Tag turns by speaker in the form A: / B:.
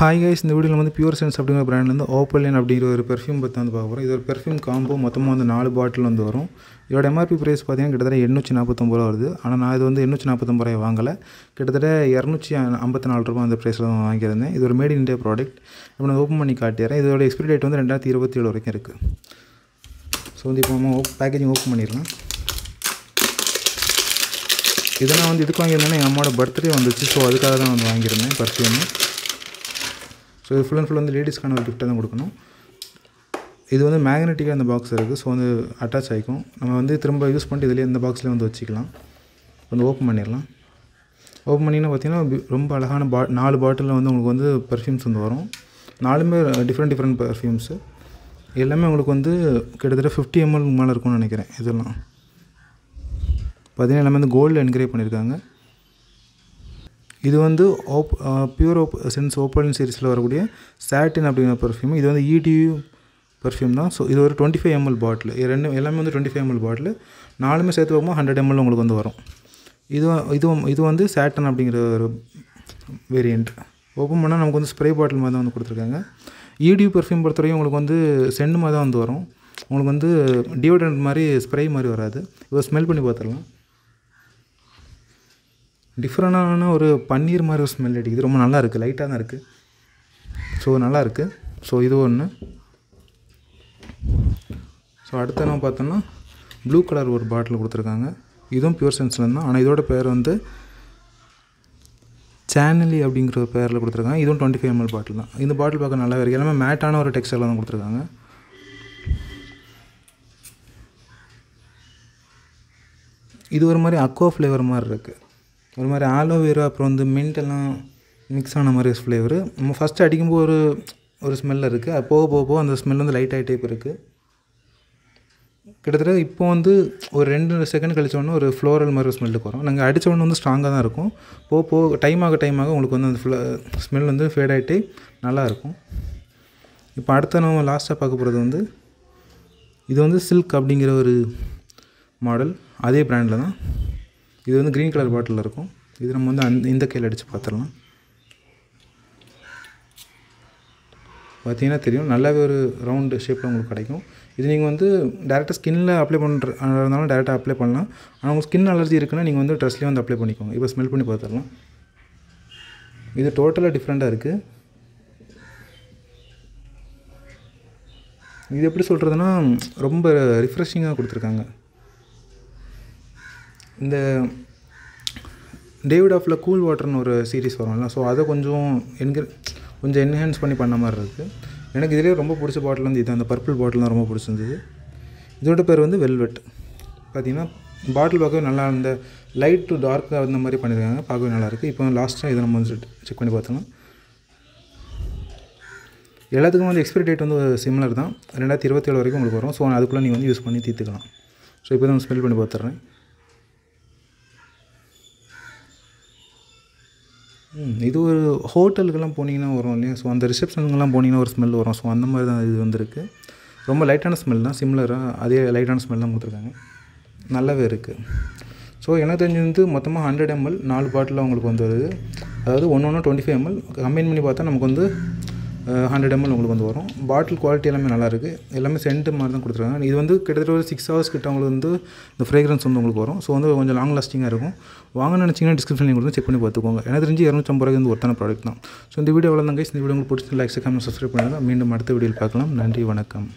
A: Hi guys, இந்த வீடியோவில் வந்து பியூர் சென்ஸ் அப்படிங்கிற பிராண்ட்லேருந்து ஓப்பலின் அப்படிங்கிற ஒரு பெர்ஃப்யூம் பற்றி வந்து பார்க்க போகிறோம். இது ஒரு பெர்ஃப்யூம் காம்போ, மொத்தமாக வந்து 4 பாட்டில் வந்து வரும். இதோட எம்ஆர்பி ப்ரைஸ் பார்த்தீங்கன்னா கிட்டத்தட்ட 849 ரூபா வருது. ஆனால் நான் இது வந்து 849 ரூபாய் வாங்கலை, கிட்டத்தட்ட 254 ரூபா அந்த ப்ரைஸில் தான் வாங்கியிருந்தேன். இது ஒரு மேட் இன் இண்டியா ப்ராடக்ட். இப்போ நான் ஓப்பன் பண்ணி காட்டிடுறேன். இதோட எக்ஸ்பிரி டேட் வந்து 2027 வரைக்கும் இருக்குது. ஸோ வந்து இப்போ நம்ம பேக்கேஜிங் ஓப்பன் பண்ணிடலாம். இதை நான் வந்து இதுக்கு வாங்கியிருந்தேன்னா என் அம்மாவோட பர்த்டே வந்துச்சு. ஸோ அதுக்காக தான் வந்து வாங்கியிருந்தேன் பர்ஃப்யூமு. ஸோ இது ஃபுல் அண்ட் ஃபுல் வந்து லேடிஸ்க்கான ஒரு கிஃப்ட்டாக தான் கொடுக்கணும். இது வந்து மேக்னெட்டிக்காக அந்த பாக்ஸ் இருக்குது. ஸோ வந்து அட்டாச் ஆகிக்கும். நம்ம வந்து திரும்ப யூஸ் பண்ணிட்டு இதிலே இந்த பாக்ஸ்லேயே வந்து வச்சுக்கலாம். வந்து ஓப்பன் பண்ணிடலாம். ஓப்பன் பண்ணிங்கன்னா பார்த்தீங்கன்னா ரொம்ப அழகான 4 பாட்டிலில் வந்து உங்களுக்கு வந்து பர்ஃப்யூம்ஸ் வந்து வரும். 4மே டிஃப்ரெண்ட் பர்ஃப்யூம்ஸு. எல்லாமே உங்களுக்கு வந்து கிட்டத்தட்ட 50 ml மேலே இருக்கும்னு நினைக்கிறேன். இதெல்லாம் பார்த்தீங்கன்னா எல்லாமே வந்து கோல்டில் என்கிரேவ் பண்ணியிருக்காங்க. இது வந்து பியூர் சென்ஸ் ஓப்பலின் சீரிஸில் வரக்கூடிய சாட்டின் அப்படிங்கிற பர்ஃப்யூம். இது வந்து EDU பர்ஃப்யூம் தான். ஸோ இது ஒரு 25 ml பாட்டில். எல்லாமே வந்து 25 ml பாட்டில். 4மே சேர்த்து போகும்போது 100 ml உங்களுக்கு வந்து வரும். இது வந்து சாட்டன் அப்படிங்கிற ஒரு வேரியண்ட். ஓப்பன் பண்ணால் நமக்கு வந்து ஸ்ப்ரே பாட்டில் மாதிரி தான் வந்து கொடுத்துருக்காங்க. EDU பர்ஃப்யூம் பொறுத்தவரைக்கும் உங்களுக்கு வந்து சென்ட் மாதிரி தான் வந்து வரும். உங்களுக்கு வந்து டியோட்ரண்ட் மாதிரி ஸ்ப்ரே மாதிரி வராது. இப்போ ஸ்மெல் பண்ணி பார்த்துடலாம். டிஃப்ரெண்டான ஒரு பன்னீர் மாதிரி ஒரு ஸ்மெல் அடிக்குது. ரொம்ப நல்லா இருக்குது, லைட்டாக தான் இருக்குது. ஸோ நல்லாயிருக்கு. ஸோ இது ஒன்று. ஸோ அடுத்த நம்ம பார்த்தோம்னா ப்ளூ கலர் ஒரு பாட்டில் கொடுத்துருக்காங்க. இதுவும் பியூர் சென்ஸ்லேருந்து தான். ஆனால் இதோட பேர் வந்து சேனலி அப்படிங்கிற ஒரு பேரில் கொடுத்துருக்காங்க. இதுவும் 25 ml பாட்டில் தான். இந்த பாட்டில் பார்க்க நல்லா இருக்குது. எல்லாமே மேட்டான ஒரு டெக்ஸ்டரில் தான் கொடுத்துருக்காங்க. இது ஒரு மாதிரி அக்வா ஃப்ளேவர் மாதிரி இருக்குது. ஒரு மாதிரி ஆலோவேரா அப்புறம் வந்து மின்ட் எல்லாம் மிக்ஸ் ஆன மாதிரி ஃப்ளேவரு. நம்ம ஃபஸ்ட்டு அடிக்கும்போது ஒரு ஸ்மெல்லில் இருக்குது. அது போக போக அந்த ஸ்மெல் வந்து லைட் ஆகிட்டே இப்போ இருக்குது. கிட்டத்தட்ட இப்போ வந்து ஒரு 2 செகண்ட் கழிச்சோடனே ஒரு ஃப்ளோரல் மாதிரி ஒரு ஸ்மெல்லுக்கு வரும். நாங்கள் அடித்தோடனே வந்து ஸ்ட்ராங்காக தான் இருக்கும். போக டைம் ஆக உங்களுக்கு வந்து அந்த ஸ்மெல் வந்து ஃபேட் ஆகிட்டே நல்லாயிருக்கும். இப்போ அடுத்த நம்ம லாஸ்ட்டாக பார்க்க போகிறது வந்து இது வந்து சில்க் அப்படிங்கிற ஒரு மாடல். அதே பிராண்டில் தான். இது வந்து க்ரீன் கலர் பாட்டிலில் இருக்கும். இது நம்ம வந்து இந்த கையில் அடித்து பார்த்துடலாம். பார்த்தீங்கன்னா தெரியும், நல்லாவே ஒரு ரவுண்டு ஷேப்பில் உங்களுக்கு கிடைக்கும். இது நீங்கள் வந்து டேரெக்டாக ஸ்கின்னில் அப்ளை பண்ணுறதுனாலும் டேரெக்டாக அப்ளை பண்ணலாம். ஆனால் உங்களுக்கு ஸ்கின் அலர்ஜி இருக்குன்னா நீங்கள் வந்து ட்ரெஸ்லேயே வந்து அப்ளை பண்ணிக்கோங்க. இப்போ ஸ்மெல் பண்ணி பார்த்துடலாம். இது டோட்டலாக டிஃப்ரெண்ட்டாக இருக்குது. இது எப்படி சொல்கிறதுனா ரொம்ப ரிஃப்ரெஷிங்காக கொடுத்துருக்காங்க. இந்த டேவிட் ஆஃபில் கூல் வாட்டர்னு ஒரு சீரிஸ் வரும்ல, ஸோ அதை கொஞ்சம் என்ஹான்ஸ் பண்ண மாதிரி இருக்குது. எனக்கு இதிலே ரொம்ப பிடிச்ச பாட்டில் வந்து இது அந்த பர்பிள் பாட்டில் தான் ரொம்ப பிடிச்சிருந்தது. இதோட பேர் வந்து வெல்வெட். பார்த்திங்கன்னா பாட்டில் பார்க்கவே நல்லா, இந்த லைட் டு டார்க்காக அந்த மாதிரி பண்ணியிருக்காங்க. பார்க்கவே நல்லாயிருக்கு. இப்போ லாஸ்ட்டாக இதை நம்ம வந்து செக் பண்ணி பார்த்தோம்னா எல்லாத்துக்கும் வந்து எக்ஸ்பிரி டேட் வந்து சிமிலர் தான். 2027 வரைக்கும் உங்களுக்கு வரும். ஸோ அதுக்குள்ளே நீங்கள் வந்து யூஸ் பண்ணி தீர்த்துக்கலாம். ஸோ இப்போ தான் ஸ்மெல் பண்ணி பார்த்துட்றேன். இது ஒரு ஹோட்டலுக்கெல்லாம் போனீங்கன்னா வரும் இல்லையா? ஸோ அந்த ரிசப்ஷனுங்கெல்லாம் போனீங்கன்னா ஒரு ஸ்மெல் வரும். ஸோ அந்த மாதிரி தான் இது வந்துருக்கு. ரொம்ப லைட்டான ஸ்மெல் தான், சிமிலராக அதே லைட்டான ஸ்மெல் தான் கொடுத்துருக்காங்க. நல்லாவே இருக்குது. ஸோ எனக்கு தெரிஞ்சு வந்து மொத்தமாக 100 ml 4 பாட்டில் உங்களுக்கு வந்து வருது. அதாவது 25 ml கம்பைன் பண்ணி பார்த்தா நமக்கு வந்து 100 ml உங்களுக்கு வந்து வரும். பாட்டில் குவாலிட்டி எல்லாமே நல்லாயிருக்கு. எல்லாமே சென்ட் மாதிரி தான் கொடுத்துருக்காங்க. இது வந்து கிட்டத்தட்ட ஒரு 6 hours கிட்ட உங்களுக்கு வந்து இந்த ஃப்ரேக்ரன்ஸ் வந்து உங்களுக்கு வரும். ஸோ வந்து கொஞ்சம் லாங் லாஸ்டிங்காக இருக்கும். வாங்கன்னு நினச்சிங்கன்னா டிஸ்கிரிப்ஷனில் கொடுத்து செக் பண்ணி பார்த்துக்கோங்க. எனக்கு தெரிஞ்சு 250 ரூபாய்க்கு வந்து ஒருத்தான ப்ராடக்ட் தான். ஸோ இந்த வீடியோ அவ்வளோ தான் கைஸ். இந்த வீடியோ உங்களுக்கு பிடிச்சி லைக் கமெண்ட் சப்ஸ்கிரைப் பண்ணுங்கள். மீண்டும் அடுத்த வீடியோவில் பார்க்கலாம். நன்றி, வணக்கம்.